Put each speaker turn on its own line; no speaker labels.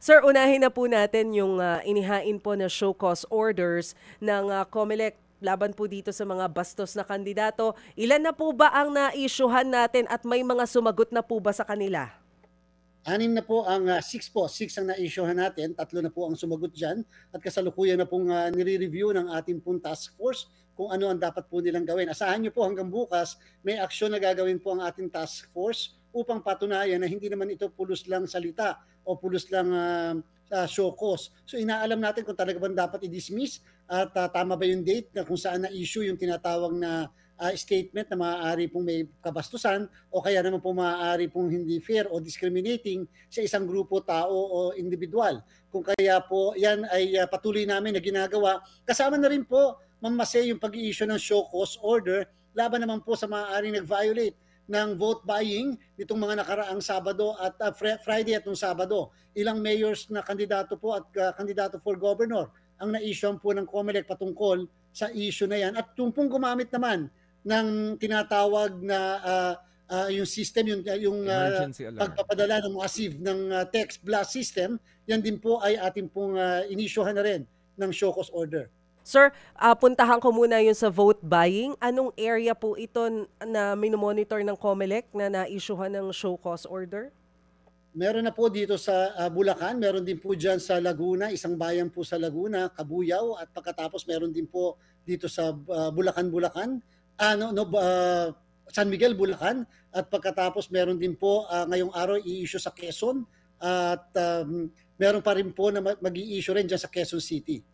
Sir, unahin na po natin yung inihain po na show cause orders ng COMELEC laban po dito sa mga bastos na kandidato. Ilan na po ba ang na-issuehan natin at may mga sumagot na po ba sa kanila?
Anim na po ang six po, six ang na-issuehan natin, tatlo na po ang sumagot dyan at kasalukuyan na pong nire-review ng ating pong task force kung ano ang dapat po nilang gawin. Asahan nyo po hanggang bukas, may aksyon na gagawin po ang ating task force upang patunayan na hindi naman ito pulos lang salita o pulos lang show cause. So inaalam natin kung talaga bang dapat i-dismiss at tama ba yung date na kung saan na-issue yung tinatawag na statement na maaari pong may kabastusan o kaya naman po maaari pong hindi fair o discriminating sa isang grupo, tao o individual. Kung kaya po yan ay patuloy namin na ginagawa. Kasama na rin po, Ma'am Mase, yung pag-i-issue ng show cause order laban naman po sa maaaring nag-violate ng vote buying nitong mga nakaraang Sabado at Friday at nung Sabado. Ilang mayors na kandidato po at kandidato for governor ang na-issue po ng COMELEC patungkol sa issue na yan. At yung pong gumamit naman ng tinatawag na yung system, yung
Emergency alarm.
pagpapadala ng massive ng text blast system, yan din po ay ating pong inisyuhan na rin ng show cause order.
Sir, puntahan ko muna yung sa vote buying. Anong area po ito na minomonitor ng COMELEC na na-issuehan ng show cause order?
Meron na po dito sa Bulacan, meron din po dyan sa Laguna, isang bayan po sa Laguna, Cabuyao, at pagkatapos meron din po dito sa Bulacan, San Miguel, Bulacan, at pagkatapos meron din po ngayong araw i-issue sa Quezon, at meron pa rin po na mag-i-issue rin dyan sa Quezon City.